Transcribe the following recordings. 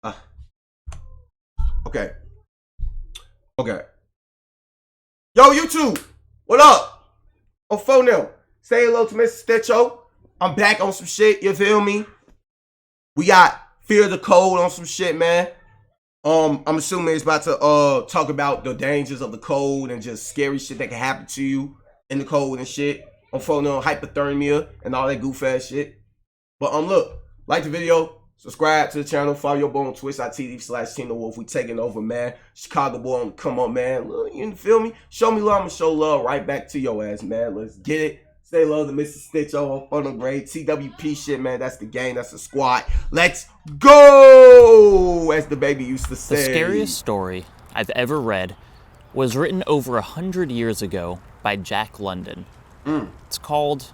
Uh, okay. Okay. Yo, YouTube, what up? On phone now. Say hello to Mr. Stitcho. I'm back on some shit, you feel me? We got Fear the Cold on some shit, man. I'm assuming it's about to talk about the dangers of the cold and just scary shit that can happen to you in the cold and shit. On phone now, hypothermia and all that goof ass shit. But look, like the video, subscribe to the channel, follow your boy on twitch.tv/Tynowolf. We taking over, man. Chicago boy, come on, man. Look, you feel me? Show me love, I'ma show love right back to your ass, man. Let's get it. Say love to Mr. Stitcho on the grade. TWP shit, man. That's the game. That's the squad. Let's go! As the baby used to say. The scariest story I've ever read was written over 100 years ago by Jack London. It's called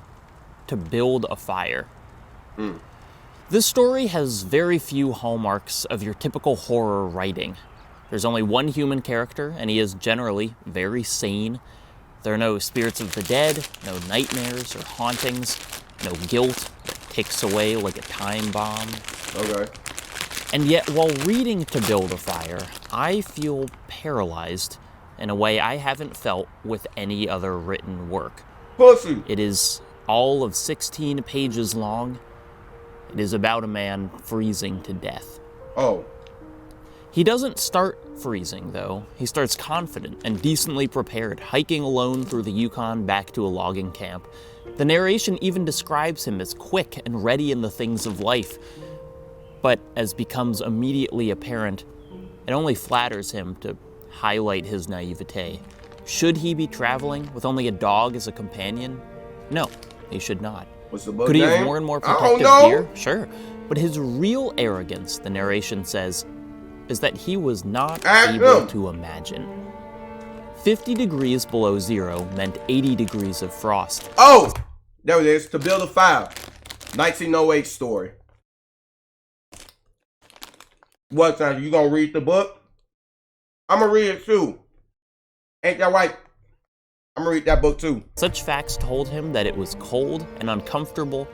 To Build a Fire. This story has very few hallmarks of your typical horror writing. There's only one human character, and he is generally very sane. There are no spirits of the dead, no nightmares or hauntings, no guilt that ticks away like a time bomb. Okay. And yet, while reading To Build a Fire, I feel paralyzed in a way I haven't felt with any other written work. Pussy. It is all of 16 pages long. It is about a man freezing to death. Oh. He doesn't start freezing, though. He starts confident and decently prepared, hiking alone through the Yukon back to a logging camp. The narration even describes him as quick and ready in the things of life. But as becomes immediately apparent, it only flatters him to highlight his naivete. Should he be traveling with only a dog as a companion? No, he should not. What's the book Could he name? have more and more protective gear? Sure. But his real arrogance, the narration says, is that he was not able to imagine. 50 degrees below zero meant 80 degrees of frost. Oh! There it is. To Build a Fire. 1908 story. What time? You gonna read the book? I'm gonna read it too. Ain't that right? I'm gonna read that book too. Such facts told him that it was cold and uncomfortable,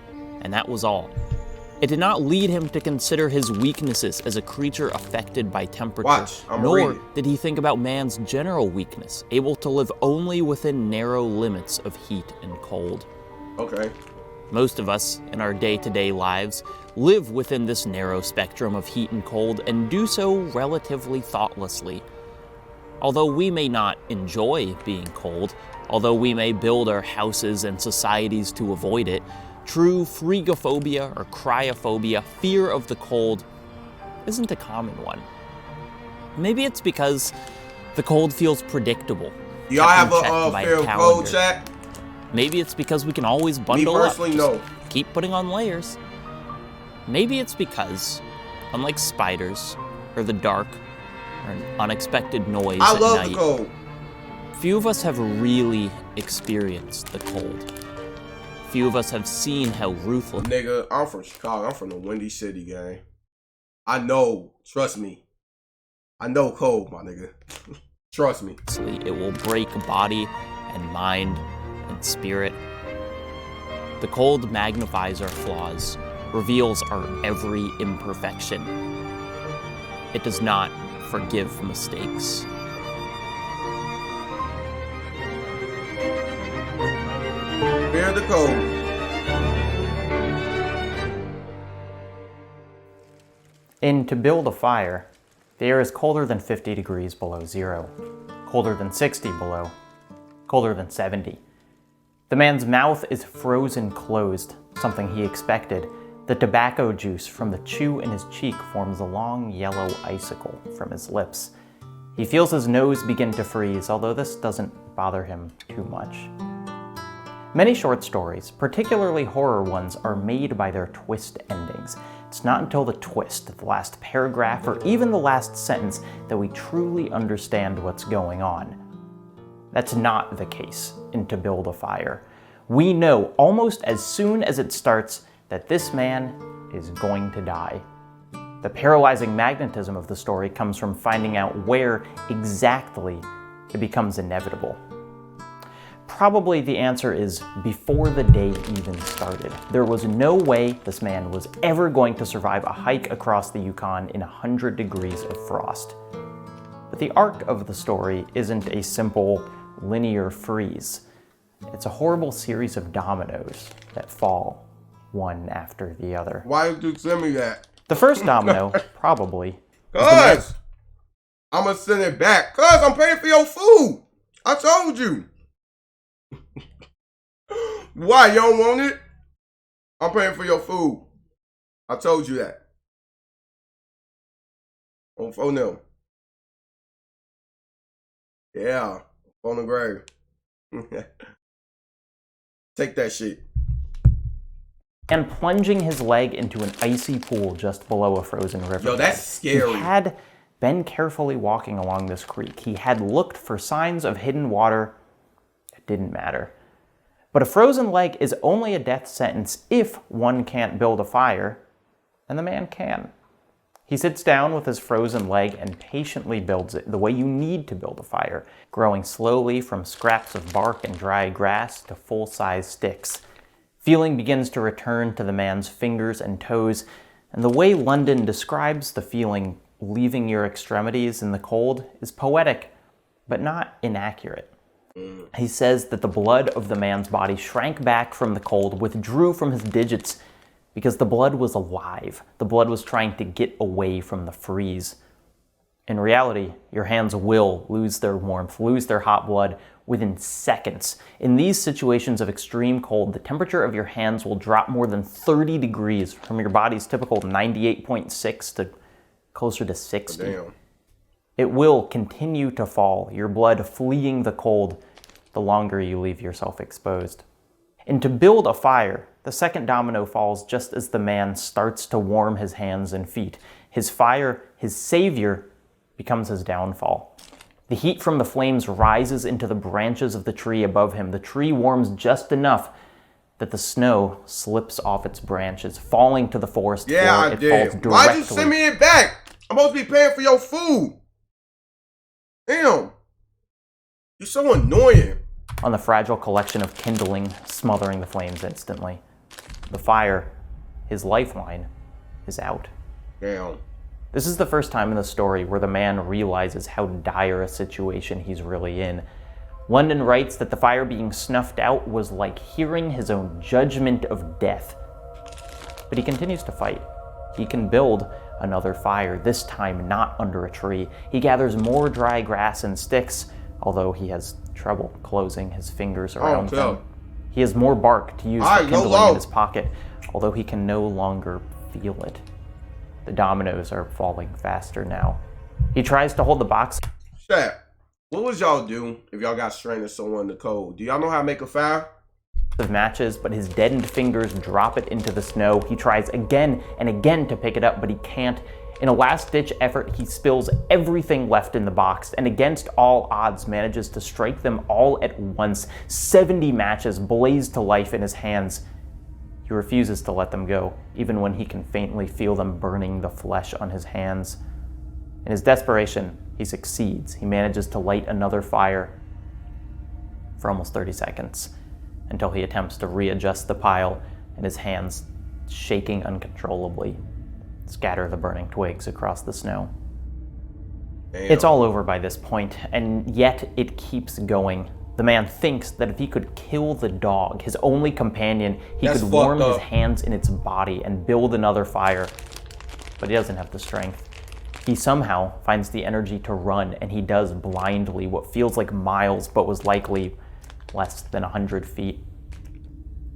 and that was all. It did not lead him to consider his weaknesses as a creature affected by temperature, nor did he think about man's general weakness, able to live only within narrow limits of heat and cold. Okay. Most of us, in our day-to-day lives, live within this narrow spectrum of heat and cold, and do so relatively thoughtlessly. Although we may not enjoy being cold, although we may build our houses and societies to avoid it, true phregophobia or cryophobia, fear of the cold, isn't a common one. Maybe it's because the cold feels predictable. Y'all have a fear of cold, chat? Maybe it's because we can always bundle up. Me personally, no. Keep putting on layers. Maybe it's because, unlike spiders or the dark or an unexpected noise at night, I love the cold. Few of us have really experienced the cold. Few of us have seen how ruthless. Nigga, I'm from Chicago. I'm from the Windy City, gang. I know. Trust me. I know cold, my nigga. Trust me. It will break body and mind and spirit. The cold magnifies our flaws, reveals our every imperfection. It does not forgive mistakes. Fear the cold. In To Build a Fire, the air is colder than 50 degrees below zero, colder than 60 below, colder than 70. The man's mouth is frozen closed, something he expected. The tobacco juice from the chew in his cheek forms a long yellow icicle from his lips. He feels his nose begin to freeze, although this doesn't bother him too much. Many short stories, particularly horror ones, are made by their twist endings. It's not until the twist, the last paragraph, or even the last sentence that we truly understand what's going on. That's not the case in To Build a Fire. We know almost as soon as it starts that this man is going to die. The paralyzing magnetism of the story comes from finding out where exactly it becomes inevitable. Probably the answer is before the day even started. There was no way this man was ever going to survive a hike across the Yukon in 100 degrees of frost. But the arc of the story isn't a simple linear freeze. It's a horrible series of dominoes that fall one after the other. Why did you send me that? The first domino, probably. Cuz, I'm gonna send it back. Cuz, I'm paying for your food. I told you. Why, you don't want it? I'm paying for your food. I told you that. On phone them. Yeah, on the grave. Take that shit. And plunging his leg into an icy pool just below a frozen river. Yo, that's scary. He had been carefully walking along this creek. He had looked for signs of hidden water. It didn't matter. But a frozen leg is only a death sentence if one can't build a fire, and the man can. He sits down with his frozen leg and patiently builds it the way you need to build a fire, growing slowly from scraps of bark and dry grass to full-size sticks. Feeling begins to return to the man's fingers and toes, and the way London describes the feeling leaving your extremities in the cold is poetic, but not inaccurate. He says that the blood of the man's body shrank back from the cold, withdrew from his digits, because the blood was alive. The blood was trying to get away from the freeze. In reality, your hands will lose their warmth, lose their hot blood within seconds. In these situations of extreme cold, the temperature of your hands will drop more than 30 degrees from your body's typical 98.6 to closer to 60. Damn. It will continue to fall, your blood fleeing the cold the longer you leave yourself exposed. And to build a fire, the second domino falls just as the man starts to warm his hands and feet. His fire, his savior, becomes his downfall. The heat from the flames rises into the branches of the tree above him. The tree warms just enough that the snow slips off its branches, falling to the forest floor. Yeah, I it did. falls directly. Why'd you send me it back? I'm supposed to be paying for your food. Damn. You're so annoying. On the fragile collection of kindling, smothering the flames instantly. The fire, his lifeline, is out. Damn. This is the first time in the story where the man realizes how dire a situation he's really in. London writes that the fire being snuffed out was like hearing his own judgment of death. But he continues to fight. He can build another fire, this time not under a tree. He gathers more dry grass and sticks, although he has trouble closing his fingers around them. He has more bark to use for kindling in his pocket, although he can no longer feel it. The dominoes are falling faster now. He tries to hold the box. Chat, what would y'all do if y'all got stranded somewhere in the cold? Do y'all know how to make a fire? Of matches, but his deadened fingers drop it into the snow. He tries again and again to pick it up, but he can't. In a last-ditch effort, he spills everything left in the box, and against all odds manages to strike them all at once. 70 matches blaze to life in his hands. He refuses to let them go, even when he can faintly feel them burning the flesh on his hands. In his desperation, he succeeds. He manages to light another fire for almost 30 seconds, until he attempts to readjust the pile, and his hands, shaking uncontrollably, scatter the burning twigs across the snow. Damn. It's all over by this point, and yet it keeps going. The man thinks that if he could kill the dog, his only companion, he could warm his hands in its body and build another fire. But he doesn't have the strength. He somehow finds the energy to run, and he does blindly what feels like miles, but was likely less than 100 feet.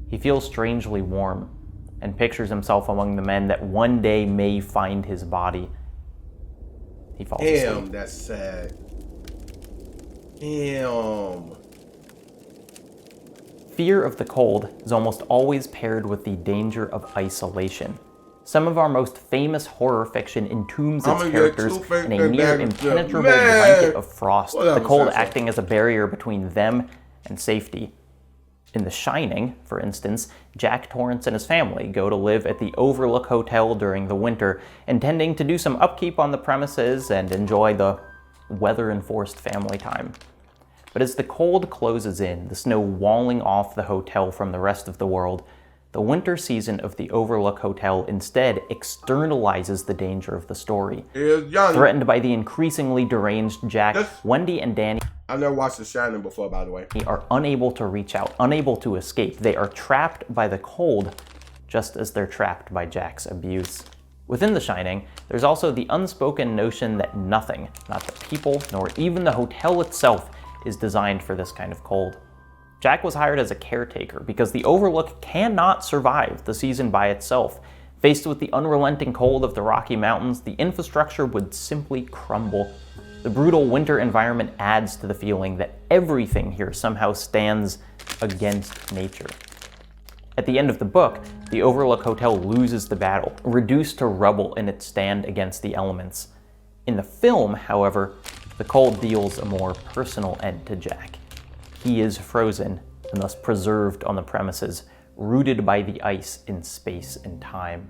He feels strangely warm, and pictures himself among the men that one day may find his body. He falls asleep. Damn, that's sad. Damn. Fear of the cold is almost always paired with the danger of isolation. Some of our most famous horror fiction entombs its characters in a near impenetrable blanket of frost, the cold acting as a barrier between them and safety. In The Shining, for instance, Jack Torrance and his family go to live at the Overlook Hotel during the winter, intending to do some upkeep on the premises and enjoy the weather-enforced family time. But as the cold closes in, the snow walling off the hotel from the rest of the world, the winter season of the Overlook Hotel instead externalizes the danger of the story. Threatened by the increasingly deranged Jack, Wendy and Danny I've never watched The Shining before, by the way. are unable to reach out, unable to escape. They are trapped by the cold, just as they're trapped by Jack's abuse. Within The Shining, there's also the unspoken notion that nothing, not the people, nor even the hotel itself, is designed for this kind of cold. Jack was hired as a caretaker because the Overlook cannot survive the season by itself. Faced with the unrelenting cold of the Rocky Mountains, the infrastructure would simply crumble. The brutal winter environment adds to the feeling that everything here somehow stands against nature. At the end of the book, the Overlook Hotel loses the battle, reduced to rubble in its stand against the elements. In the film, however, the cold deals a more personal end to Jack. He is frozen and thus preserved on the premises, rooted by the ice in space and time.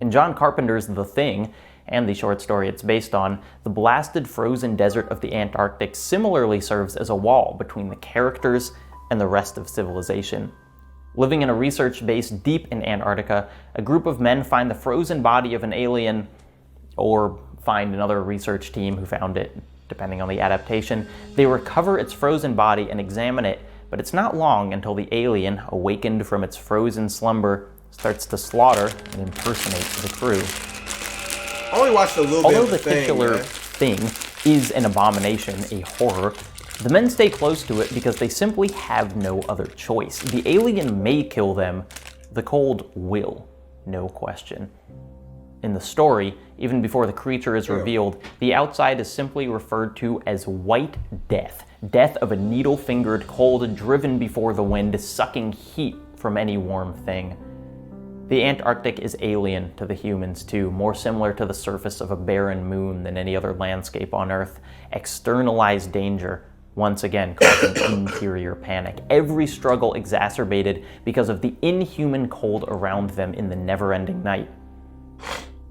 In John Carpenter's The Thing, and the short story it's based on, the blasted frozen desert of the Antarctic similarly serves as a wall between the characters and the rest of civilization. Living in a research base deep in Antarctica, a group of men find the frozen body of an alien, or find another research team who found it, depending on the adaptation. They recover its frozen body and examine it, but it's not long until the alien, awakened from its frozen slumber, starts to slaughter and impersonate the crew. I only watched a little Although bit of the titular thing is an abomination, a horror, the men stay close to it because they simply have no other choice. The alien may kill them, the cold will, no question. In the story, even before the creature is revealed, the outside is simply referred to as white death. Death of a needle-fingered cold driven before the wind, sucking heat from any warm thing. The Antarctic is alien to the humans too, more similar to the surface of a barren moon than any other landscape on Earth. Externalized danger, once again causing interior panic. Every struggle exacerbated because of the inhuman cold around them in the never-ending night.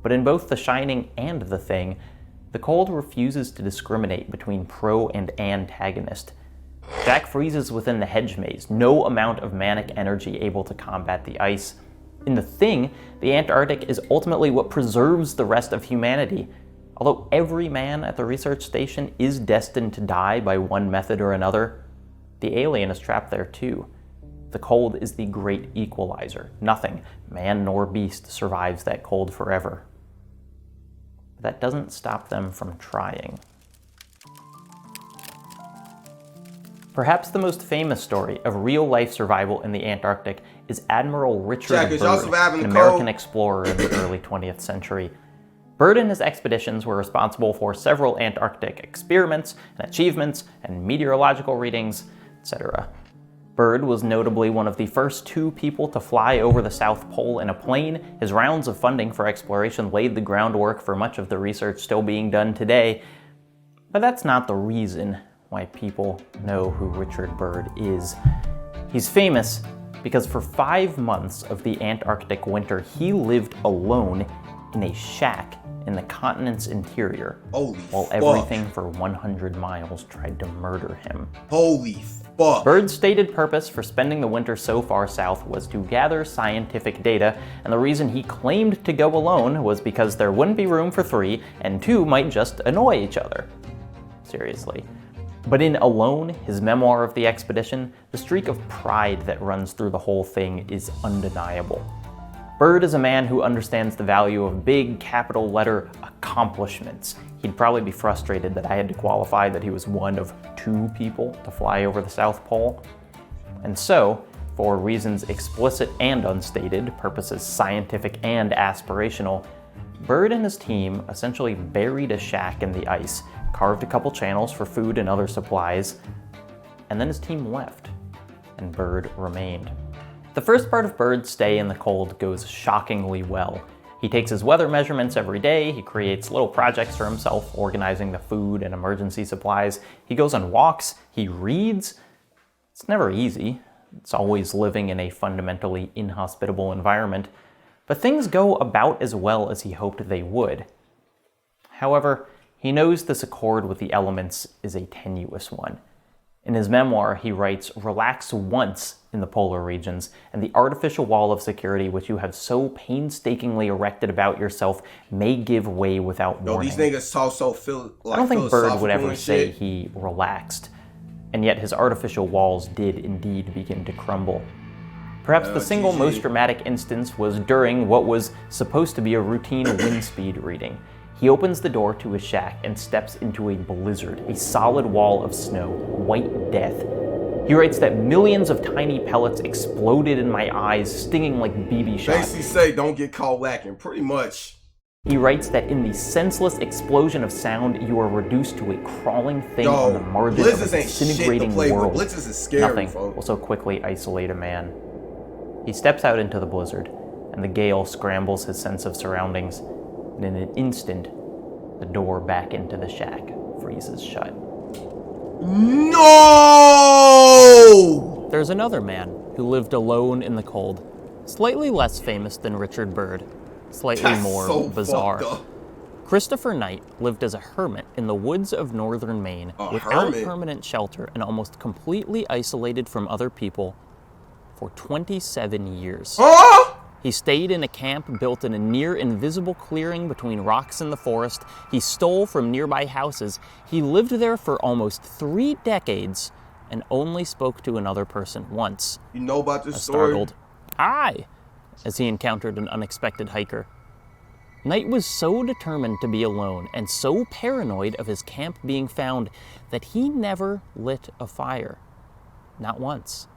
But in both The Shining and The Thing, the cold refuses to discriminate between pro and antagonist. Jack freezes within the hedge maze, no amount of manic energy able to combat the ice. In The Thing, the Antarctic is ultimately what preserves the rest of humanity. Although every man at the research station is destined to die by one method or another, the alien is trapped there too. The cold is the great equalizer. Nothing, man nor beast, survives that cold forever. But that doesn't stop them from trying. Perhaps the most famous story of real-life survival in the Antarctic is Admiral Richard Byrd, an American explorer in the early 20th century. Byrd and his expeditions were responsible for several Antarctic experiments and achievements and meteorological readings, etc. Byrd was notably one of the first 2 people to fly over the South Pole in a plane. His rounds of funding for exploration laid the groundwork for much of the research still being done today. But that's not the reason why people know who Richard Byrd is. He's famous because for 5 months of the Antarctic winter, he lived alone in a shack in the continent's interior, while everything for 100 miles tried to murder him. Holy fuck. Byrd's stated purpose for spending the winter so far south was to gather scientific data, and the reason he claimed to go alone was because there wouldn't be room for 3, and 2 might just annoy each other. Seriously. But in Alone, his memoir of the expedition, the streak of pride that runs through the whole thing is undeniable. Byrd is a man who understands the value of big, capital letter accomplishments. He'd probably be frustrated that I had to qualify that he was one of 2 people to fly over the South Pole. And so, for reasons explicit and unstated, purposes scientific and aspirational, Byrd and his team essentially buried a shack in the ice, carved a couple channels for food and other supplies, and then his team left, and Byrd remained. The first part of Byrd's stay in the cold goes shockingly well. He takes his weather measurements every day, he creates little projects for himself, organizing the food and emergency supplies, he goes on walks, he reads. It's never easy. It's always living in a fundamentally inhospitable environment, but things go about as well as he hoped they would. However, he knows this accord with the elements is a tenuous one. In his memoir, he writes, "Relax once in the polar regions, and the artificial wall of security which you have so painstakingly erected about yourself may give way without warning." These niggas talk so I don't think Byrd would ever and say shit. he relaxed, and yet his artificial walls did indeed begin to crumble. Perhaps the single GG. most dramatic instance was during what was supposed to be a routine wind speed reading. He opens the door to his shack and steps into a blizzard, a solid wall of snow, white death. He writes that millions of tiny pellets exploded in my eyes, stinging like BB shots. Basically say, don't get caught lacking, pretty much. He writes that in the senseless explosion of sound, you are reduced to a crawling thing on the margin of a disintegrating world. Blizzards is scary, Nothing folks. will so quickly isolate a man. He steps out into the blizzard, and the gale scrambles his sense of surroundings, and in an instant, the door back into the shack freezes shut. No! There's another man who lived alone in the cold, slightly less famous than Richard Byrd, slightly That's more so bizarre. fucked up. Christopher Knight lived as a hermit in the woods of northern Maine, without hermit? permanent shelter and almost completely isolated from other people for 27 years. Huh? He stayed in a camp built in a near-invisible clearing between rocks in the forest. He stole from nearby houses. He lived there for almost 3 decades and only spoke to another person once. You know about this A story? startled "Aye," as he encountered an unexpected hiker. Knight was so determined to be alone and so paranoid of his camp being found that he never lit a fire. Not once.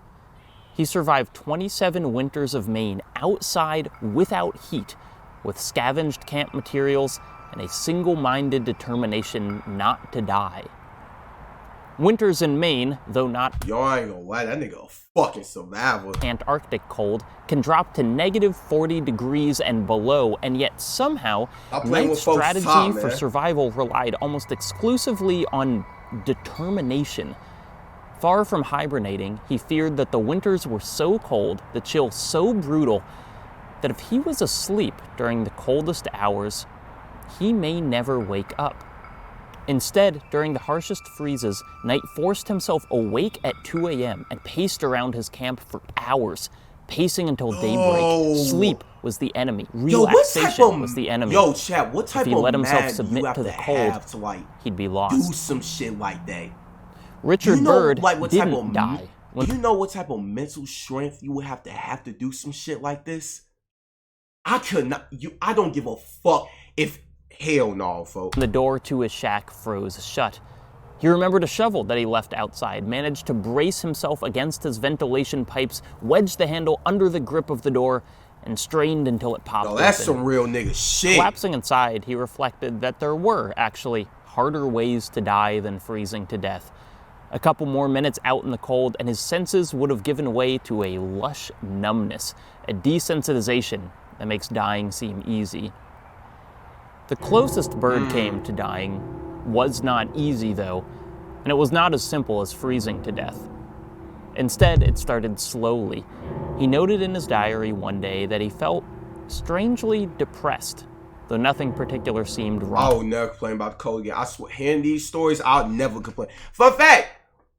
He survived 27 winters of Maine outside without heat, with scavenged camp materials and a single-minded determination not to die. Winters in Maine, though not Yo, I ain't gonna lie, that nigga a fucking survivor. Antarctic cold, can drop to negative 40 degrees and below, and yet somehow Stop playing Knight's with folks' strategy top, for man. survival relied almost exclusively on determination. Far from hibernating, he feared that the winters were so cold, the chill so brutal, that if he was asleep during the coldest hours, he may never wake up. Instead, during the harshest freezes, Knight forced himself awake at 2 a.m. and paced around his camp for hours, pacing until daybreak. Sleep was the enemy. Relaxation was the enemy. Yo, chat, what type If he of let himself mad submit you have to the to cold, have to, like, he'd be do lost. some shit like that? Richard You know, Byrd like, what type didn't of die. You know what type of mental strength you would have to do some shit like this? I could not. I don't give a fuck if. Hell no, folks. The door to his shack froze shut. He remembered a shovel that he left outside, managed to brace himself against his ventilation pipes, wedged the handle under the grip of the door, and strained until it popped Yo, that's open. some real nigga shit. Collapsing inside, he reflected that there were actually harder ways to die than freezing to death. A couple more minutes out in the cold, and his senses would have given way to a lush numbness, a desensitization that makes dying seem easy. The closest Byrd came to dying was not easy, though, and it was not as simple as freezing to death. Instead, it started slowly. He noted in his diary one day that he felt strangely depressed, though nothing particular seemed wrong. I will never complain about the cold again. I swear, hearing these stories, I'll never complain. Fun fact: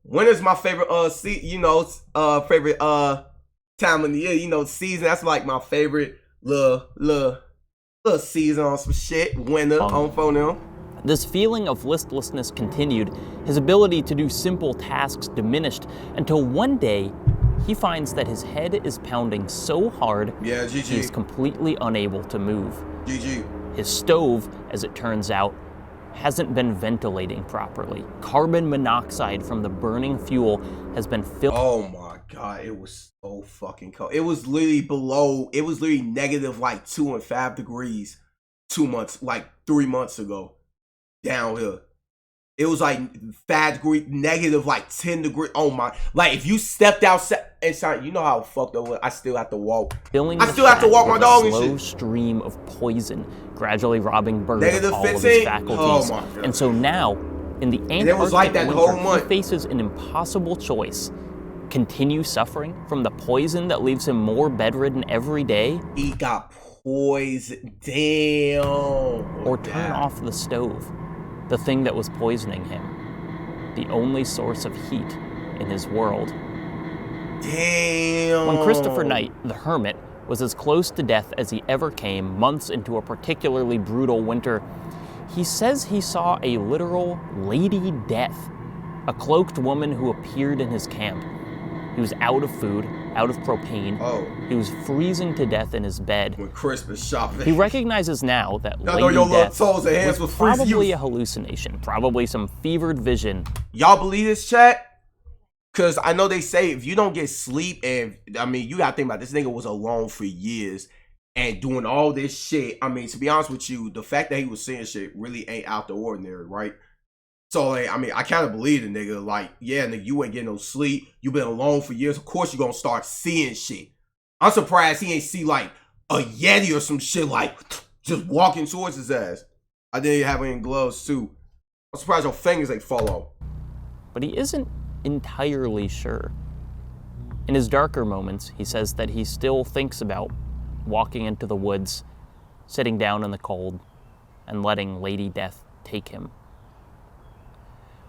winter's my favorite favorite time of the year. Season. That's like my favorite little season on some shit. Winter on phone now. This feeling of listlessness continued. His ability to do simple tasks diminished until one day he finds that his head is pounding so hard he is completely unable to move. GG. His stove, as it turns out, hasn't been ventilating properly. Carbon monoxide from the burning fuel has been filled. Oh my god, it was so fucking cold. It was literally negative like 2 and 5 degrees 3 months ago down here. It was like 5 degrees, negative like 10 degrees. Oh my, like if you stepped outside, you know how fucked up I still have to walk. I still have to walk my dog and shit. A slow stream of poison, gradually robbing Byrd Negative of all of 15? his faculties. Oh my God. And so now, in the Antarctic it was like that the winter, whole month. he faces an impossible choice. Continue suffering from the poison that leaves him more bedridden every day, He got poisoned. Damn. or turn off the stove, the thing that was poisoning him, the only source of heat in his world. Damn. When Christopher Knight, the Hermit, was as close to death as he ever came, months into a particularly brutal winter, he says he saw a literal Lady Death, a cloaked woman who appeared in his camp. He was out of food, out of propane. Oh. He was freezing to death in his bed. When Christmas shopping. He recognizes now that Y'all know Lady your little Death toes and hands was freezing. probably a hallucination, probably some fevered vision. Y'all believe this, chat? Because I know they say if you don't get sleep, and I mean, you gotta think about this nigga was alone for years and doing all this shit. I mean, to be honest with you, the fact that he was seeing shit really ain't out the ordinary, right? So, like, I mean, I kind of believe the nigga. Like, yeah, nigga, you ain't getting no sleep. You been alone for years. Of course, you gonna start seeing shit. I'm surprised he ain't see, like, a Yeti or some shit, like, just walking towards his ass. I didn't have any gloves, too. I'm surprised your fingers ain't fall off. But he isn't entirely sure. In his darker moments, he says that he still thinks about walking into the woods, sitting down in the cold, and letting Lady Death take him.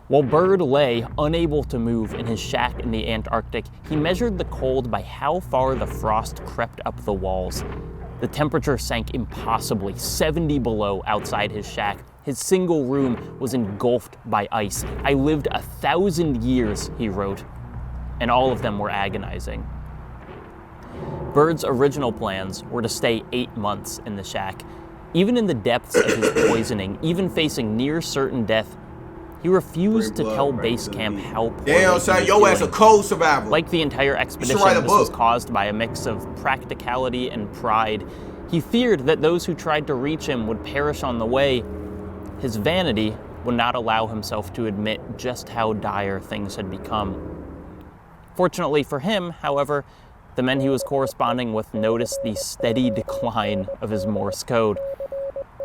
While Byrd lay unable to move in his shack in the Antarctic, he measured the cold by how far the frost crept up the walls. The temperature sank impossibly, 70 below outside his shack. His single room was engulfed by ice. I lived 1,000 years, he wrote, and all of them were agonizing. Byrd's original plans were to stay 8 months in the shack. Even in the depths of his poisoning, even facing near certain death, he refused to tell base camp how poorly Damn, son, your ass a cold survivor. Like the entire expedition, this was caused by a mix of practicality and pride. He feared that those who tried to reach him would perish on the way. His vanity would not allow himself to admit just how dire things had become. Fortunately for him, however, the men he was corresponding with noticed the steady decline of his Morse code.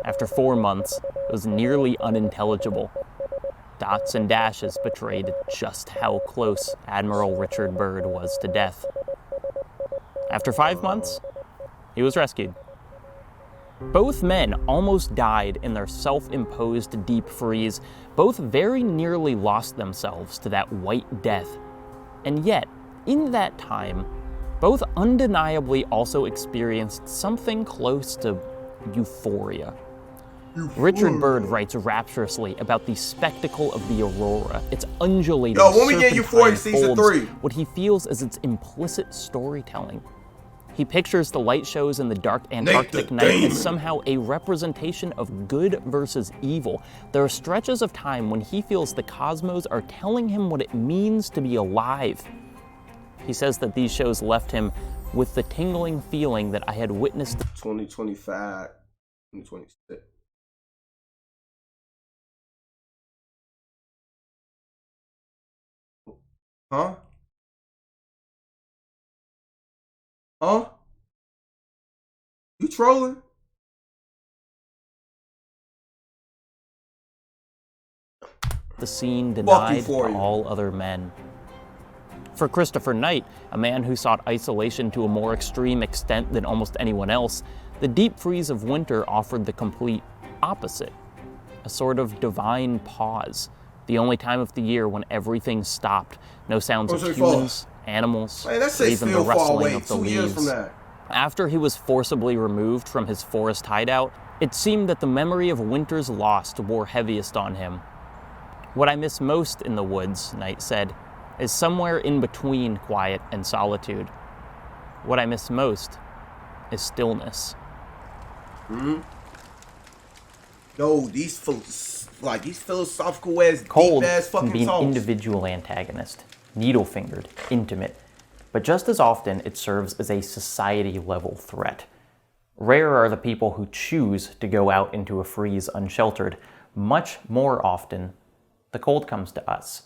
After 4 months, it was nearly unintelligible. Dots and dashes betrayed just how close Admiral Richard Byrd was to death. After 5 months, he was rescued. Both men almost died in their self-imposed deep freeze. Both very nearly lost themselves to that white death. And yet, in that time, both undeniably also experienced something close to euphoria. Richard Byrd writes rapturously about the spectacle of the aurora, its undulating serpentine folds, what he feels as its implicit storytelling. He pictures the light shows in the dark Antarctic night as somehow a representation of good versus evil. There are stretches of time when he feels the cosmos are telling him what it means to be alive. He says that these shows left him with the tingling feeling that I had witnessed 2025, 2026. Huh? Huh? You trolling? The scene denied to all other men. For Christopher Knight, a man who sought isolation to a more extreme extent than almost anyone else, the deep freeze of winter offered the complete opposite. A sort of divine pause. The only time of the year when everything stopped. No sounds of humans, animals, or even the rustling of the leaves. After he was forcibly removed from his forest hideout, it seemed that the memory of winter's lost wore heaviest on him. What I miss most in the woods, Knight said, is somewhere in between quiet and solitude. What I miss most is stillness. Yo, these philosophical ass, Cold deep ass fucking can be an talks. individual antagonist, needle-fingered, intimate, but just as often it serves as a society-level threat. Rare are the people who choose to go out into a freeze unsheltered. Much more often, the cold comes to us.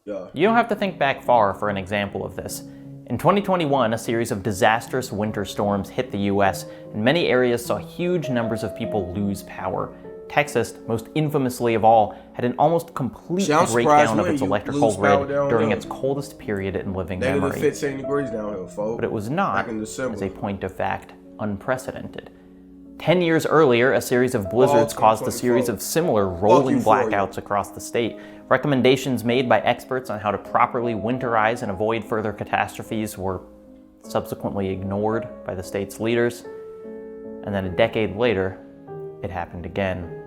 Yeah. You don't have to think back far for an example of this. In 2021, a series of disastrous winter storms hit the US, and many areas saw huge numbers of people lose power. Texas, most infamously of all, had an almost complete breakdown of its electrical grid during its coldest period in living memory. 15 degrees down here, folks. But it was not, as a point of fact, unprecedented. 10 years earlier, a series of blizzards caused a series of similar rolling blackouts across the state. Recommendations made by experts on how to properly winterize and avoid further catastrophes were subsequently ignored by the state's leaders. And then a decade later, it happened again.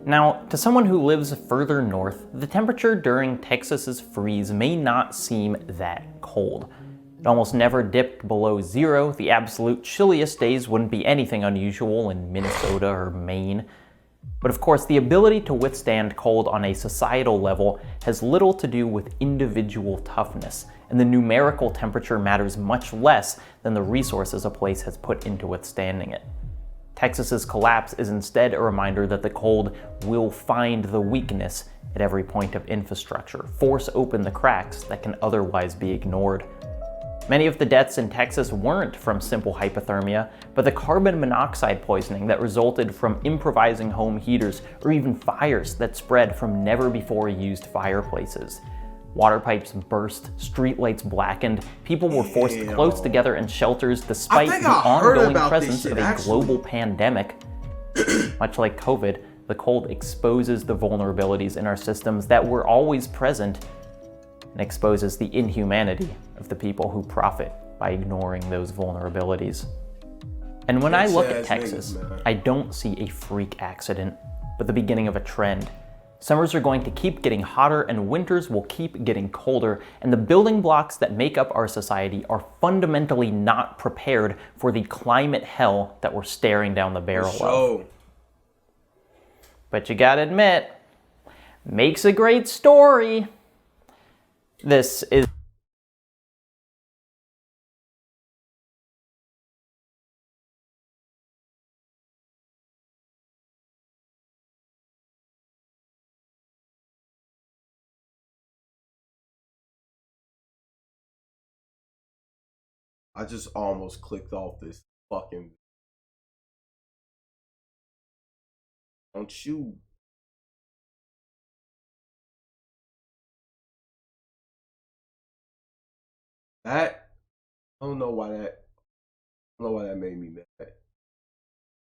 Now, to someone who lives further north, the temperature during Texas's freeze may not seem that cold. It almost never dipped below zero. The absolute chilliest days wouldn't be anything unusual in Minnesota or Maine. But of course, the ability to withstand cold on a societal level has little to do with individual toughness, and the numerical temperature matters much less than the resources a place has put into withstanding it. Texas's collapse is instead a reminder that the cold will find the weakness at every point of infrastructure, force open the cracks that can otherwise be ignored. Many of the deaths in Texas weren't from simple hypothermia, but the carbon monoxide poisoning that resulted from improvising home heaters or even fires that spread from never-before-used fireplaces. Water pipes burst, streetlights blackened, people were forced close together in shelters despite the ongoing presence of a global pandemic. Much like COVID, the cold exposes the vulnerabilities in our systems that were always present and exposes the inhumanity of the people who profit by ignoring those vulnerabilities. And when I look at Texas, I don't see a freak accident, but the beginning of a trend. Summers are going to keep getting hotter and winters will keep getting colder, and the building blocks that make up our society are fundamentally not prepared for the climate hell that we're staring down the barrel of. But you gotta admit, makes a great story. This is I just almost clicked off this fucking. Don't you? That I don't know why that. I don't know why that made me mad.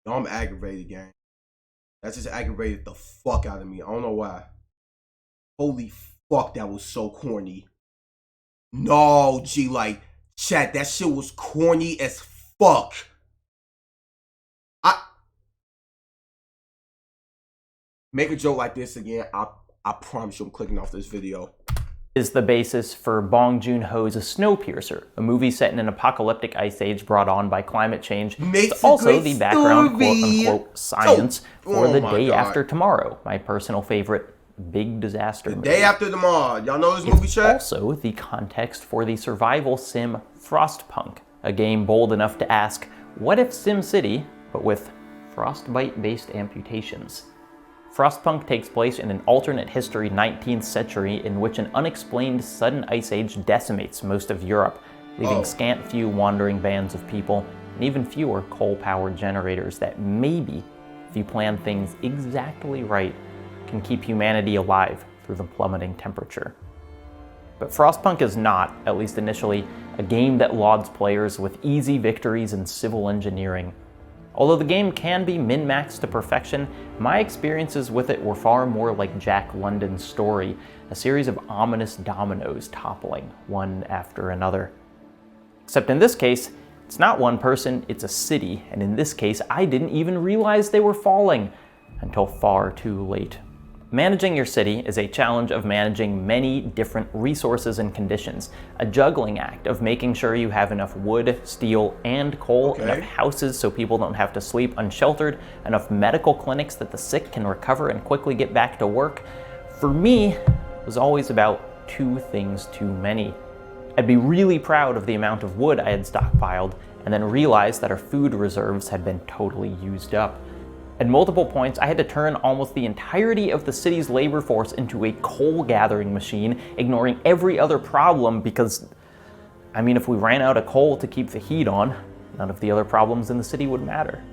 No, I'm aggravated, gang. That just aggravated the fuck out of me. I don't know why. Holy fuck, that was so corny. No, G, like. Chat, that shit was corny as fuck. I make a joke like this again, I promise you I'm clicking off this video. Is the basis for Bong Joon-ho's Snowpiercer, a movie set in an apocalyptic ice age brought on by climate change. It's also the background quote-unquote science for The Day After Tomorrow, my personal favorite big disaster movie. Day After Tomorrow. Y'all know this movie, chat? Also the context for the survival sim Frostpunk, a game bold enough to ask, what if SimCity, but with frostbite-based amputations? Frostpunk takes place in an alternate history 19th century in which an unexplained sudden ice age decimates most of Europe, leaving scant few wandering bands of people and even fewer coal-powered generators that maybe, if you plan things exactly right, can keep humanity alive through the plummeting temperature. But Frostpunk is not, at least initially, a game that lauds players with easy victories in civil engineering. Although the game can be min-maxed to perfection, my experiences with it were far more like Jack London's story, a series of ominous dominoes toppling, one after another. Except in this case, it's not one person, it's a city, and in this case, I didn't even realize they were falling until far too late. Managing your city is a challenge of managing many different resources and conditions, a juggling act of making sure you have enough wood, steel, and coal, enough houses so people don't have to sleep unsheltered, enough medical clinics that the sick can recover and quickly get back to work. For me, it was always about two things too many. I'd be really proud of the amount of wood I had stockpiled, and then realize that our food reserves had been totally used up. At multiple points, I had to turn almost the entirety of the city's labor force into a coal gathering machine, ignoring every other problem because, I mean, if we ran out of coal to keep the heat on, none of the other problems in the city would matter.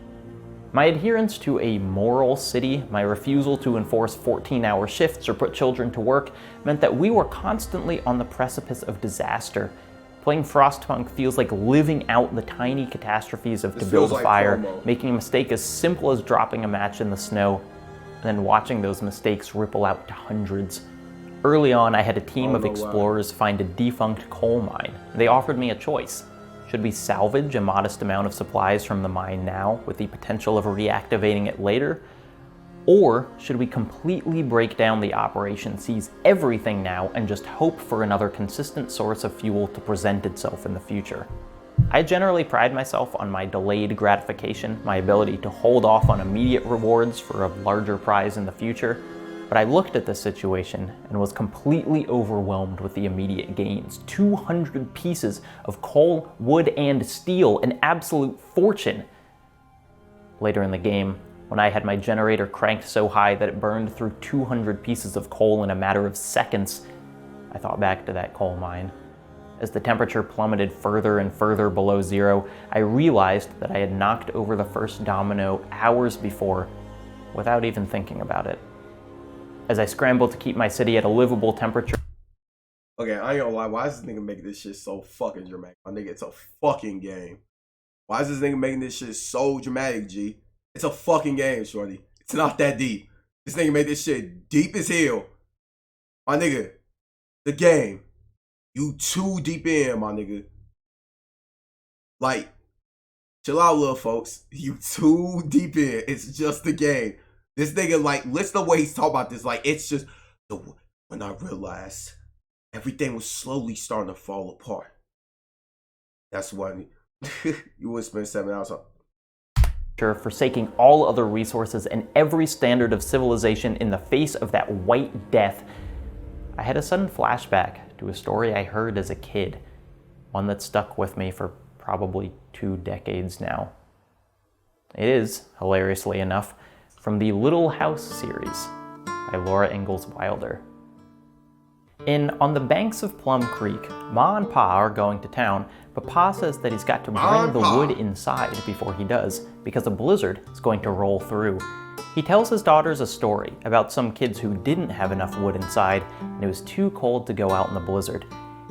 My adherence to a moral city, my refusal to enforce 14-hour shifts or put children to work, meant that we were constantly on the precipice of disaster. Playing Frostpunk feels like living out the tiny catastrophes of This To Build feels a like Fire, promo. making a mistake as simple as dropping a match in the snow, and then watching those mistakes ripple out to hundreds. Early on, I had a team of explorers find a defunct coal mine. They offered me a choice. Should we salvage a modest amount of supplies from the mine now, with the potential of reactivating it later? Or should we completely break down the operation, seize everything now, and just hope for another consistent source of fuel to present itself in the future? I generally pride myself on my delayed gratification, my ability to hold off on immediate rewards for a larger prize in the future, but I looked at this situation and was completely overwhelmed with the immediate gains. 200 pieces of coal, wood, and steel, an absolute fortune. Later in the game, when I had my generator cranked so high that it burned through 200 pieces of coal in a matter of seconds, I thought back to that coal mine. As the temperature plummeted further and further below zero, I realized that I had knocked over the first domino hours before without even thinking about it. As I scrambled to keep my city at a livable temperature. Okay, I ain't gonna lie. Why is this nigga making this shit so fucking dramatic? My nigga, it's a fucking game. Why is this nigga making this shit so dramatic, G? It's a fucking game, shorty. It's not that deep. This nigga made this shit deep as hell. My nigga, the game. You too deep in, my nigga. Like, chill out, little folks. You too deep in. It's just the game. This nigga, like, listen to the way he's talking about this. Like, it's just, when I realized everything was slowly starting to fall apart. That's when you would spend 7 hours on. Forsaking all other resources and every standard of civilization in the face of that white death, I had a sudden flashback to a story I heard as a kid, one that stuck with me for probably 2 decades now. It is, hilariously enough, from the Little House series by Laura Ingalls Wilder. In On the Banks of Plum Creek, Ma and Pa are going to town, but Pa says that he's got to bring the wood inside before he does, because a blizzard is going to roll through. He tells his daughters a story about some kids who didn't have enough wood inside, and it was too cold to go out in the blizzard.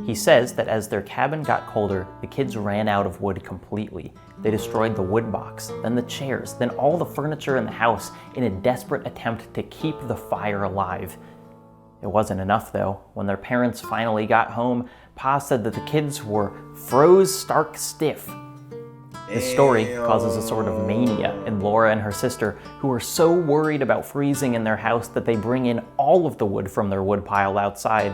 He says that as their cabin got colder, the kids ran out of wood completely. They destroyed the wood box, then the chairs, then all the furniture in the house in a desperate attempt to keep the fire alive. It wasn't enough though. When their parents finally got home, Pa said that the kids were froze stark stiff. This story causes a sort of mania in Laura and her sister, who are so worried about freezing in their house that they bring in all of the wood from their woodpile outside,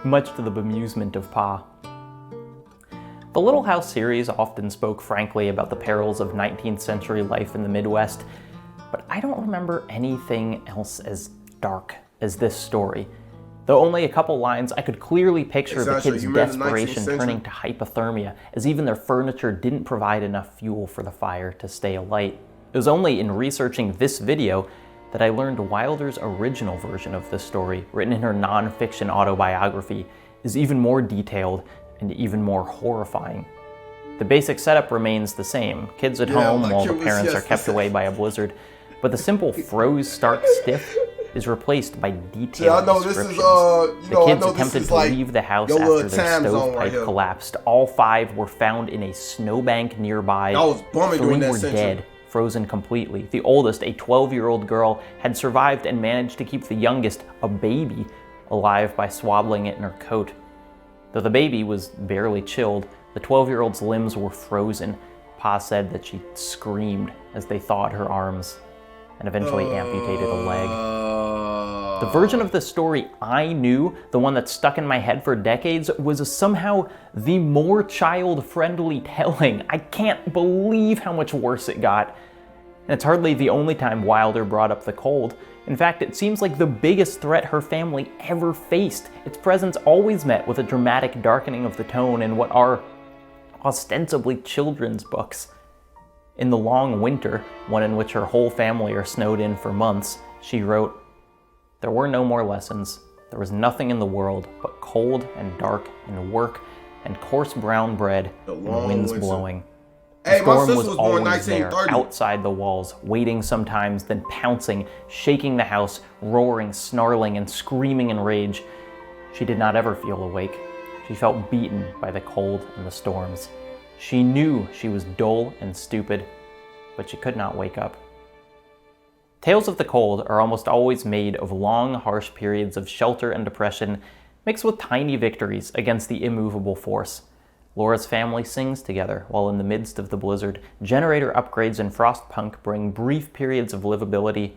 much to the bemusement of Pa. The Little House series often spoke frankly about the perils of 19th century life in the Midwest, but I don't remember anything else as dark as this story. Though only a couple lines, I could clearly picture the kids' desperation turning to hypothermia, as even their furniture didn't provide enough fuel for the fire to stay alight. It was only in researching this video that I learned Wilder's original version of this story, written in her non-fiction autobiography, is even more detailed and even more horrifying. The basic setup remains the same. Kids at home while the parents are kept away by a blizzard, but the simple froze stark stiff is replaced by detailed descriptions. The kids attempted to leave the house after their stovepipe collapsed. All 5 were found in a snowbank nearby. 3 were dead, frozen completely. The oldest, a 12-year-old girl, had survived and managed to keep the youngest, a baby, alive by swaddling it in her coat. Though the baby was barely chilled, the 12-year-old's limbs were frozen. Pa said that she screamed as they thawed her arms and eventually amputated a leg. The version of the story I knew, the one that stuck in my head for decades, was somehow the more child-friendly telling. I can't believe how much worse it got. And it's hardly the only time Wilder brought up the cold. In fact, it seems like the biggest threat her family ever faced. Its presence always met with a dramatic darkening of the tone in what are ostensibly children's books. In The Long Winter, one in which her whole family are snowed in for months, she wrote, "There were no more lessons. There was nothing in the world but cold and dark and work and coarse brown bread and winds blowing. The storm was always there, outside the walls, waiting sometimes, then pouncing, shaking the house, roaring, snarling, and screaming in rage. She did not ever feel awake. She She felt beaten by the cold and the storms. She knew she was dull and stupid, but she could not wake up. Tales of the cold are almost always made of long, harsh periods of shelter and depression, mixed with tiny victories against the immovable force. Laura's family sings together while in the midst of the blizzard. Generator upgrades and Frostpunk bring brief periods of livability.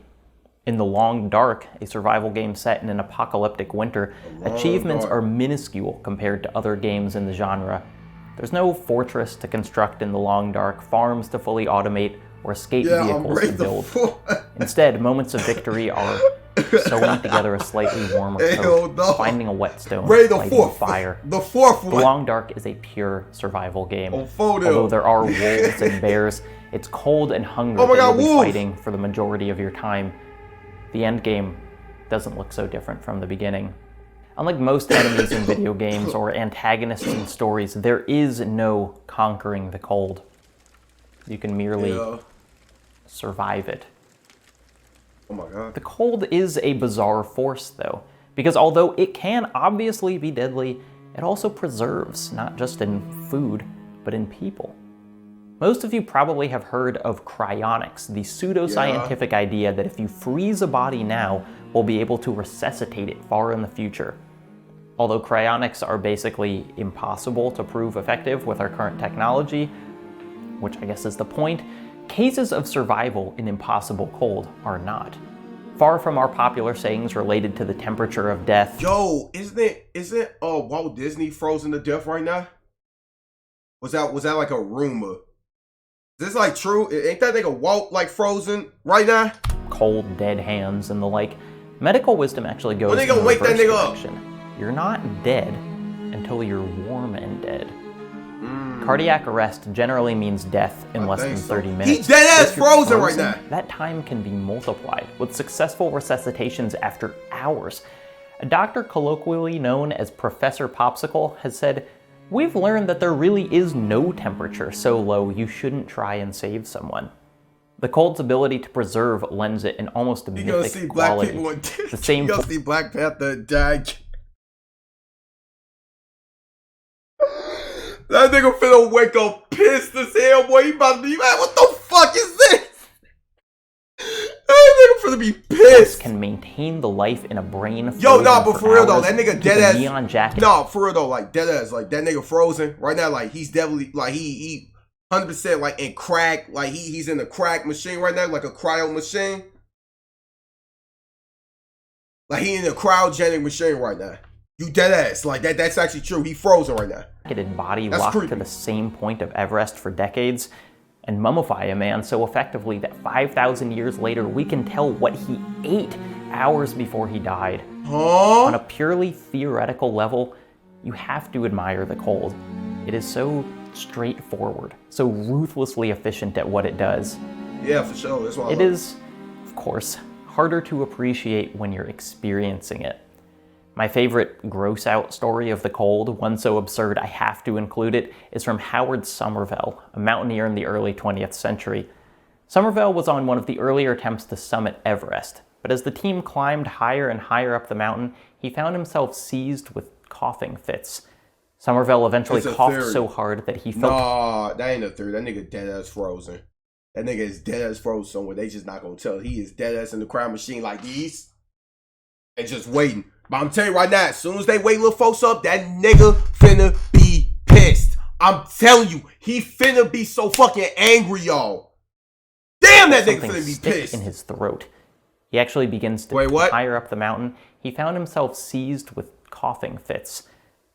In The Long Dark, a survival game set in an apocalyptic winter, achievements are minuscule compared to other games in the genre. There's no fortress to construct in The Long Dark, farms to fully automate, or escape vehicles to build. Instead, moments of victory are sewing together a slightly warmer coat, finding a whetstone, lighting a fire. The fourth one. The Long Dark is a pure survival game. Although there are wolves and bears, it's cold and hungry that you'll be fighting for the majority of your time. The end game doesn't look so different from the beginning. Unlike most enemies in video games or antagonists in stories, there is no conquering the cold. You can merely survive it. Oh my god. The cold is a bizarre force, though, because although it can obviously be deadly, it also preserves, not just in food, but in people. Most of you probably have heard of cryonics, the pseudoscientific idea that if you freeze a body now, we'll be able to resuscitate it far in the future. Although cryonics are basically impossible to prove effective with our current technology, which I guess is the point, cases of survival in impossible cold are not. Far from our popular sayings related to the temperature of death. Yo, isn't Walt Disney frozen to death right now? Was that like a rumor? Is this like true? Ain't that nigga Walt like frozen right now? Cold, dead hands and the like. Medical wisdom actually goes in the reverse direction. You're not dead until you're warm and dead. Cardiac arrest generally means death in less than 30 minutes. He's dead ass frozen right now. That time can be multiplied with successful resuscitations after hours. A doctor colloquially known as Professor Popsicle has said, "We've learned that there really is no temperature so low you shouldn't try and save someone." The cold's ability to preserve lends it an almost mythic quality. The same. You gonna see Black Panther die. That nigga finna wake up pissed as hell, boy. He about to be mad. What the fuck is this? That nigga finna be pissed. Can maintain the life in a brain. Yo, nah, but for real though, that nigga dead ass. Neon jacket. Nah, for real though, like dead ass, like that nigga frozen right now. Like he's definitely like he 100% like in crack. Like he's in the crack machine right now, like a cryo machine. Like he in a cryogenic machine right now. You dead ass. Like that's actually true. He frozen right now. Body locked to the same point of Everest for decades and mummify a man so effectively that 5,000 years later we can tell what he ate hours before he died. Huh? On a purely theoretical level, you have to admire the cold. It is so straightforward, so ruthlessly efficient at what it does. Yeah, for sure. That's why it is, of course, harder to appreciate when you're experiencing it. My favorite gross-out story of the cold, one so absurd I have to include it, is from Howard Somervell, a mountaineer in the early 20th century. Somervell was on one of the earlier attempts to summit Everest, but as the team climbed higher and higher up the mountain, he found himself seized with coughing fits. Somervell eventually coughed so hard that he felt... Nah, that ain't a theory. That nigga dead-ass frozen. That nigga is dead-ass frozen somewhere. They just not gonna tell. He is dead-ass in the cryo machine like these. And just waiting. But I'm telling you right now, as soon as they wake little folks up, that nigga finna be pissed. I'm telling you, he finna be so fucking angry, y'all. Damn, that nigga finna be pissed. In his throat. He actually begins to higher up the mountain. He found himself seized with coughing fits.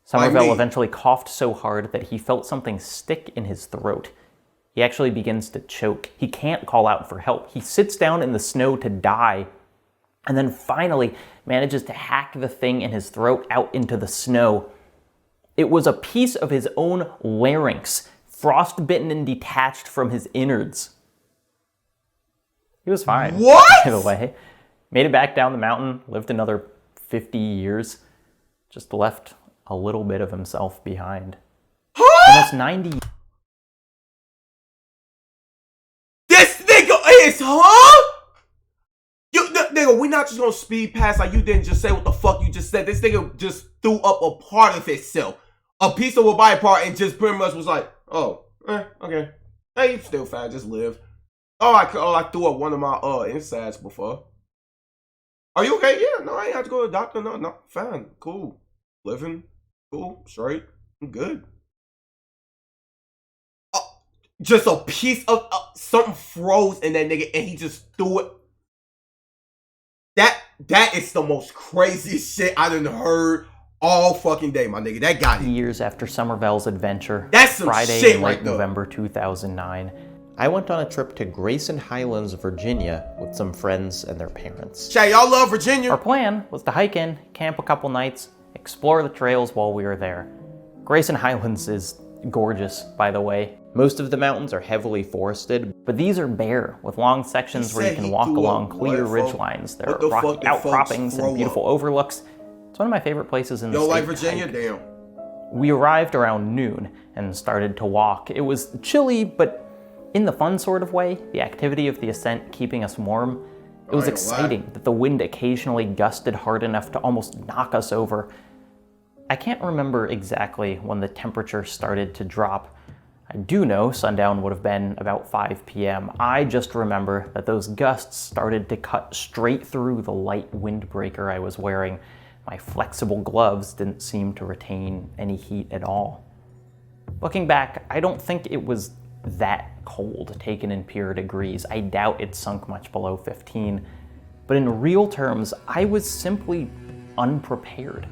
Somervell eventually coughed so hard that he felt something stick in his throat. He actually begins to choke. He can't call out for help. He sits down in the snow to die, and then finally manages to hack the thing in his throat out into the snow. It was a piece of his own larynx, frostbitten and detached from his innards. He was fine. What? By the way. Made it back down the mountain, lived another 50 years, just left a little bit of himself behind. Almost 90. This nigga is, Nigga, we not just gonna speed past like you didn't just say what the fuck you just said. This nigga just threw up a part of himself. a piece of a body part and just pretty much was like, oh, okay. Hey, you still fine, just live. I threw up one of my insides before. Are you okay? Yeah, no, I ain't have to go to the doctor. No, fine, cool. Living, cool, straight, I'm good. Just a piece of something froze in that nigga and he just threw it. That is the most craziest shit I done heard all fucking day, my nigga. That got it. Years after Somerville's adventure, That's some Friday shit in right late there. November 2009, I went on a trip to Grayson Highlands, Virginia with some friends and their parents. Chat, y'all love Virginia? our plan was to hike in, camp a couple nights, explore the trails while we were there. Grayson Highlands is gorgeous, by the way. Most of the mountains are heavily forested, But these are bare, with long sections where you can walk along clear ridge lines. There are rocky outcroppings and beautiful overlooks. It's one of my favorite places in the Don't state. like Virginia? to hike. Damn. We arrived around noon and started to walk. It was chilly, but in the fun sort of way, the activity of the ascent keeping us warm. It was I ain't gonna lie. exciting that the wind occasionally gusted hard enough to almost knock us over. I can't remember exactly when the temperature started to drop. I do know sundown would have been about 5 p.m. I just remember that those gusts started to cut straight through the light windbreaker I was wearing. My flexible gloves didn't seem to retain any heat at all. Looking back, I don't think it was that cold taken in pure degrees. I doubt it sunk much below 15. But in real terms, I was simply unprepared.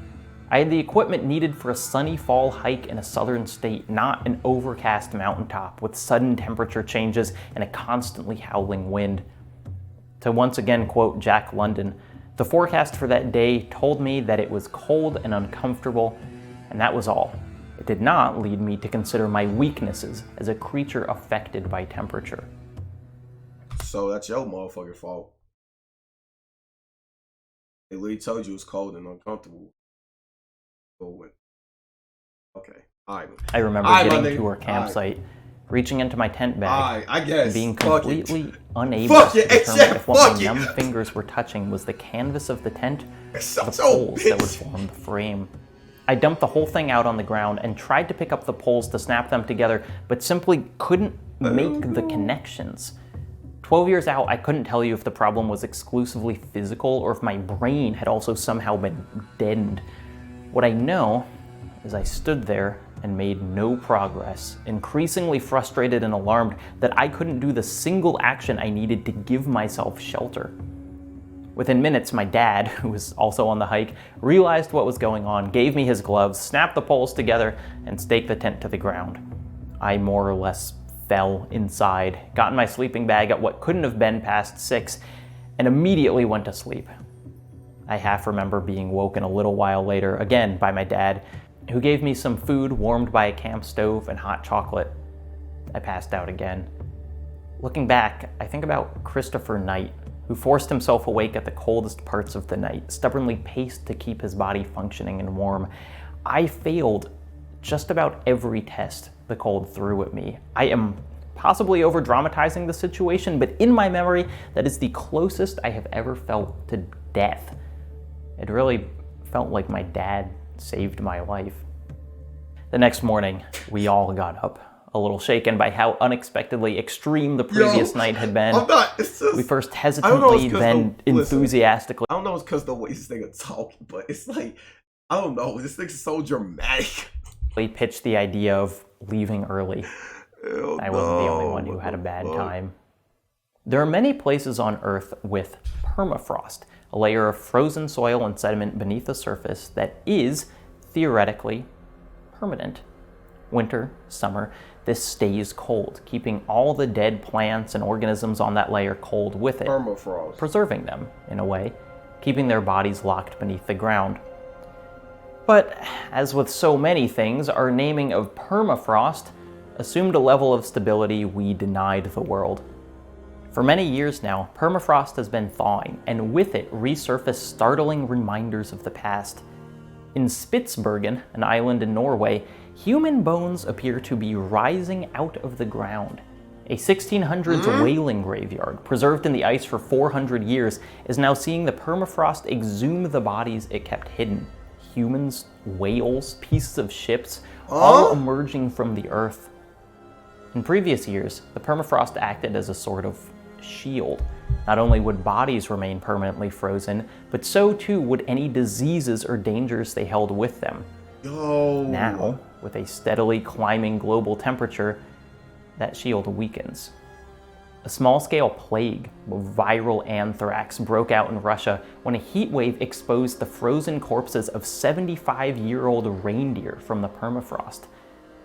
I had the equipment needed for a sunny fall hike in a southern state, not an overcast mountaintop with sudden temperature changes and a constantly howling wind. To once again quote Jack London, the forecast for that day told me that it was cold and uncomfortable, and that was all. It did not lead me to consider my weaknesses as a creature affected by temperature. So that's your motherfucking fault. They literally told you it was cold and uncomfortable. Okay. Alright. I remember Alright, my getting nigga. to our campsite, reaching into my tent bag, I guess. and being Fuck it. completely unable Fuck to it, determine except if what fuck my it. numb fingers were touching was the canvas of the tent or the Such a poles that would bitch. form the frame. I dumped the whole thing out on the ground and tried to pick up the poles to snap them together, but simply couldn't make the connections. 12 years out, I couldn't tell you if the problem was exclusively physical or if my brain had also somehow been deadened. What I know is I stood there and made no progress, increasingly frustrated and alarmed that I couldn't do the single action I needed to give myself shelter. Within minutes, my dad, who was also on the hike, realized what was going on, gave me his gloves, snapped the poles together, and staked the tent to the ground. I more or less fell inside, got in my sleeping bag at what couldn't have been past 6, and immediately went to sleep. I half remember being woken a little while later, again by my dad, who gave me some food warmed by a camp stove and hot chocolate. I passed out again. Looking back, I think about Christopher Knight, who forced himself awake at the coldest parts of the night, stubbornly paced to keep his body functioning and warm. I failed just about every test the cold threw at me. I am possibly over-dramatizing the situation, but in my memory, that is the closest I have ever felt to death. It really felt like my dad saved my life. The next morning, we all got up, a little shaken by how unexpectedly extreme the previous night had been. I'm not. It's just, We first I don't know, it's hesitantly, 'cause then listen. enthusiastically I don't know. It's because the way this nigga talking, but it's like I don't know. This thing's so dramatic. pitched the idea of leaving early. Hell I wasn't the only one who what had a the bad fuck? time. There are many places on Earth with permafrost, a layer of frozen soil and sediment beneath the surface that is, theoretically, permanent. Winter, summer, this stays cold, keeping all the dead plants and organisms on that layer cold with it, Permafrost. preserving them, in a way, keeping their bodies locked beneath the ground. But, as with so many things, our naming of permafrost assumed a level of stability we denied the world. For many years now, permafrost has been thawing, and with it resurfaced startling reminders of the past. In Spitsbergen, an island in Norway, human bones appear to be rising out of the ground. A 1600s whaling graveyard, preserved in the ice for 400 years, is now seeing the permafrost exhume the bodies it kept hidden. Humans, whales, pieces of ships, all emerging from the Earth. In previous years, the permafrost acted as a sort of shield. Not only would bodies remain permanently frozen, but so too would any diseases or dangers they held with them. Yo. Now, with a steadily climbing global temperature, that shield weakens. A small-scale plague of viral anthrax broke out in Russia when a heat wave exposed the frozen corpses of 75-year-old reindeer from the permafrost.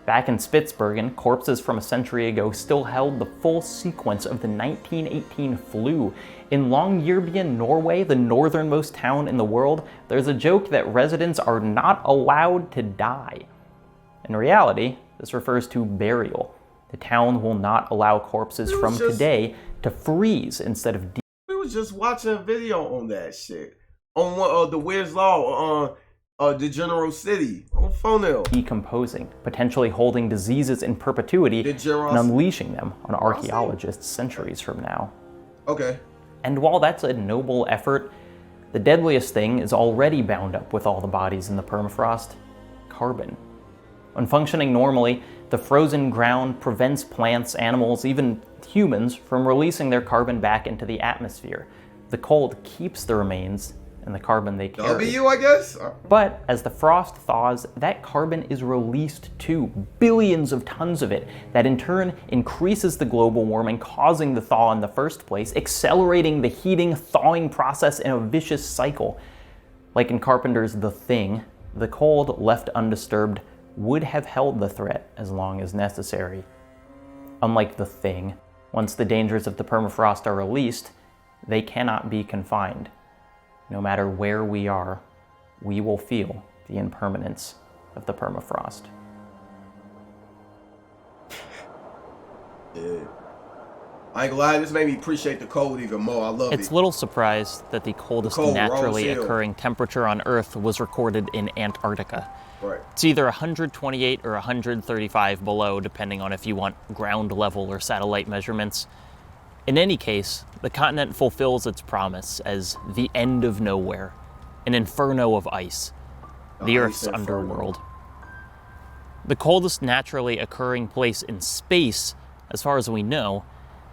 Back in Spitsbergen, corpses from a century ago still held the full sequence of the 1918 flu. In Longyearbyen, Norway, the northernmost town in the world, there's a joke that residents are not allowed to die. In reality, this refers to burial. The town will not allow corpses from today to freeze instead of We was just watching a video on that shit. On one of the Where's Law the General City on phone. decomposing, potentially holding diseases in perpetuity and unleashing them on archaeologists centuries from now. Okay. And while that's a noble effort, the deadliest thing is already bound up with all the bodies in the permafrost: carbon. When functioning normally, the frozen ground prevents plants, animals, even humans from releasing their carbon back into the atmosphere. The cold keeps the remains and the carbon they carry. W, I guess? But as the frost thaws, that carbon is released too, billions of tons of it, that in turn increases the global warming, causing the thaw in the first place, accelerating the heating, thawing process in a vicious cycle. Like in Carpenter's The Thing, the cold, left undisturbed, would have held the threat as long as necessary. Unlike The Thing, once the dangers of the permafrost are released, they cannot be confined. No matter where we are, we will feel the impermanence of the permafrost. Yeah. I ain't gonna lie, this made me appreciate the cold even more. I love it. It's little surprise that the coldest naturally occurring temperature on Earth was recorded in Antarctica. Right. It's either 128 or 135 below, depending on if you want ground level or satellite measurements. In any case, the continent fulfills its promise as the end of nowhere, an inferno of ice, the Earth's underworld. The coldest naturally occurring place in space, as far as we know,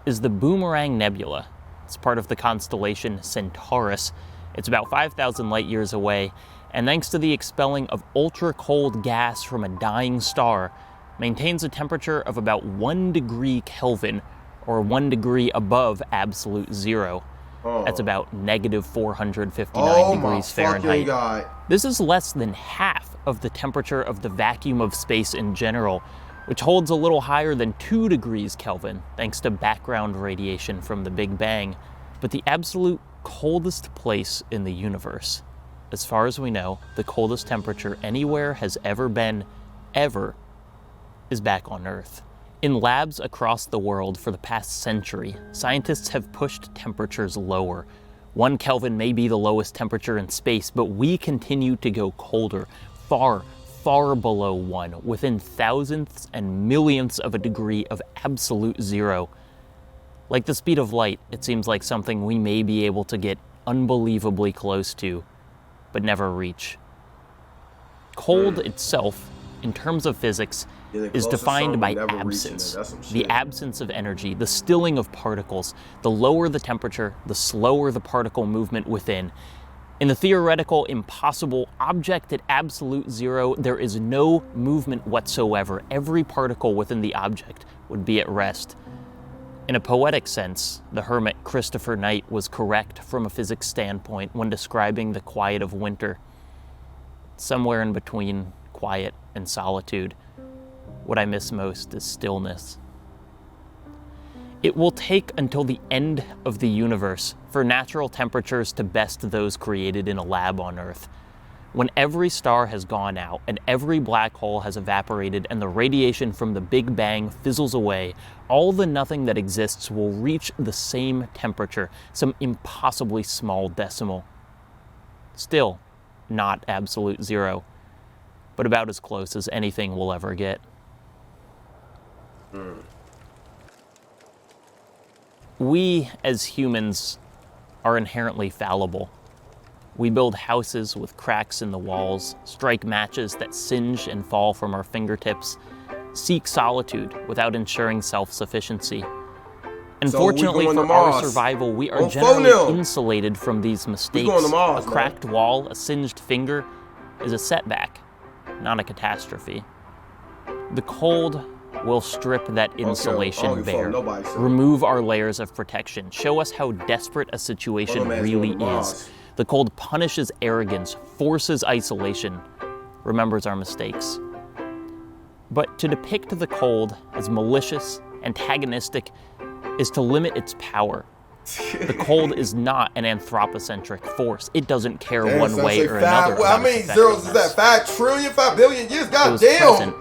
is the Boomerang Nebula. It's part of the constellation Centaurus. It's about 5,000 light years away, and thanks to the expelling of ultra-cold gas from a dying star, maintains a temperature of about 1 degree Kelvin, or 1 degree above absolute zero. That's about negative 459 degrees Fahrenheit. God. This is less than half of the temperature of the vacuum of space in general, which holds a little higher than 2 degrees Kelvin, thanks to background radiation from the Big Bang. But the absolute coldest place in the universe, as far as we know, the coldest temperature anywhere has ever been, ever, is back on Earth. In labs across the world for the past century, scientists have pushed temperatures lower. 1 Kelvin may be the lowest temperature in space, but we continue to go colder, far, far below 1, within thousandths and millionths of a degree of absolute zero. Like the speed of light, it seems like something we may be able to get unbelievably close to, but never reach. Cold itself, in terms of physics, is defined by absence, the absence of energy, the stilling of particles. The lower the temperature, the slower the particle movement within. In the theoretical, impossible object at absolute zero, there is no movement whatsoever. Every particle within the object would be at rest. In a poetic sense, the hermit Christopher Knight was correct from a physics standpoint when describing the quiet of winter. Somewhere in between quiet and solitude, what I miss most is stillness. It will take until the end of the universe for natural temperatures to best those created in a lab on Earth. When every star has gone out and every black hole has evaporated and the radiation from the Big Bang fizzles away, all the nothing that exists will reach the same temperature, some impossibly small decimal. Still, not absolute zero, but about as close as anything will ever get. We, as humans, are inherently fallible. We build houses with cracks in the walls, strike matches that singe and fall from our fingertips, seek solitude without ensuring self-sufficiency. Unfortunately So for our survival, we are generally insulated from these mistakes. Mars, a cracked wall, a singed finger is a setback, not a catastrophe. The cold will strip that insulation bare, remove our layers of protection, show us how desperate a situation really is. The cold punishes arrogance, forces isolation, remembers our mistakes. But to depict the cold as malicious, antagonistic, is to limit its power. The cold is not an anthropocentric force. It doesn't care one way or another. Well, how many zeros is that? 5 trillion, 5 billion years? God damn!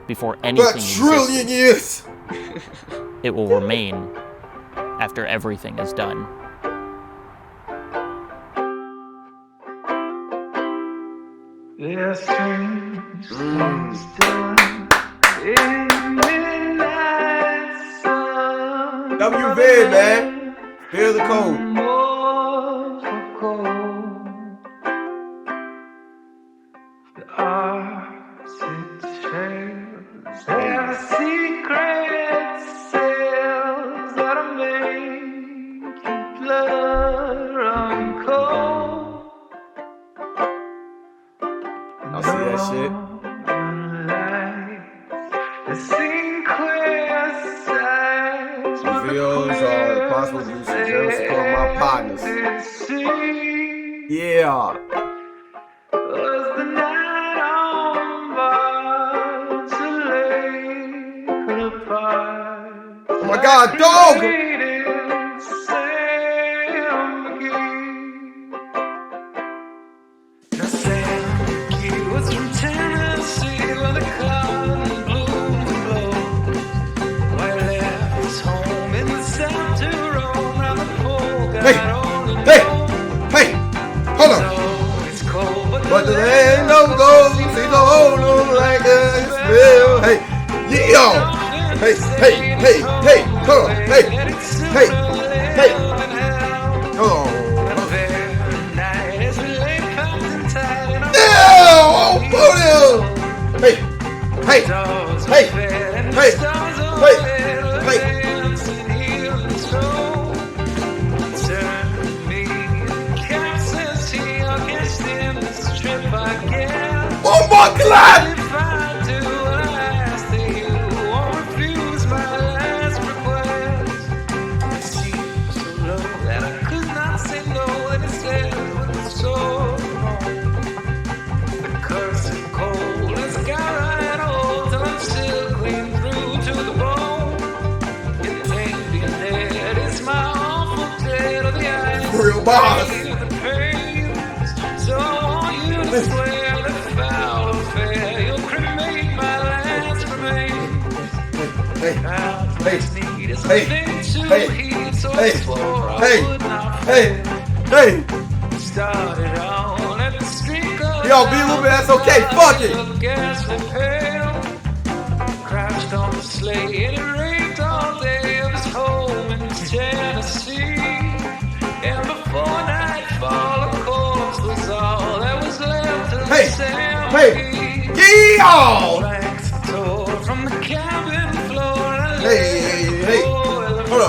Before anything existed. Trillion years! It will remain after everything is done. There's strange things done in midnight sun. WV, man. Feel the cold. The arts it shares their secret sails that'll make your blood run cold. I see that shit. Reveals are possible use of general support of my partners. Yeah. Oh my God, dog! Hey, hold on. But the land of gold, see the whole room like a spell. Hey, yo. Hey, hold on. Hey, hold on. Oh, put him. Hey. Oh my God! Real boss. Hey. Yo, be a little bit, that's okay. Fuck it. Crashed on the sleigh and it rained all day of his home in Tennessee. And before nightfall, of course, was all that was left of the Sam. Yeah! From the cabin floor. Hey. Hold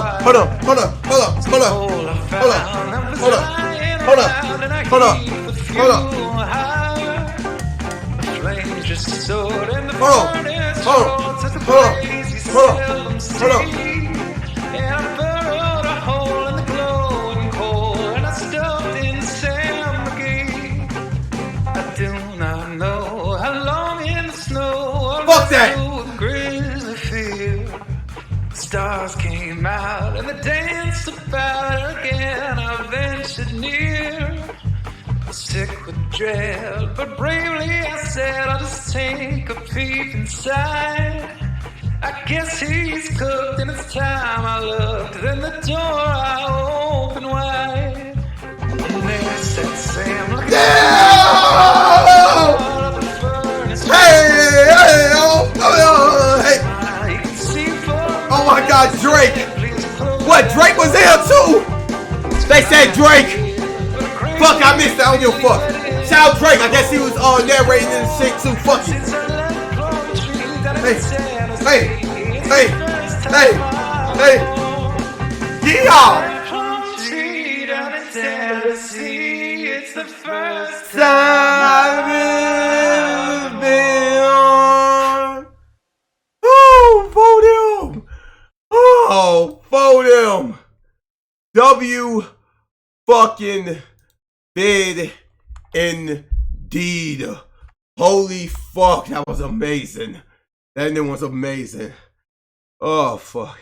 Fuck that! Stars came out and they danced about again. I ventured near, sick with dread, but bravely I said I'll just take a peep inside. I guess he's cooked and it's time I looked. Then the door I opened wide, and there sat Sam looking Oh my God, Drake! What, Drake was there too? They said Drake! Fuck, I missed it. I don't give a fuck. Shout out Drake. I guess he was narrating this shit too. Fuck it. Hey. Yeehaw! It's the first time I've been on. Oh, for them. Oh, for them. W fucking bid indeed. Holy fuck, that was amazing. That ending was amazing. Oh, fuck.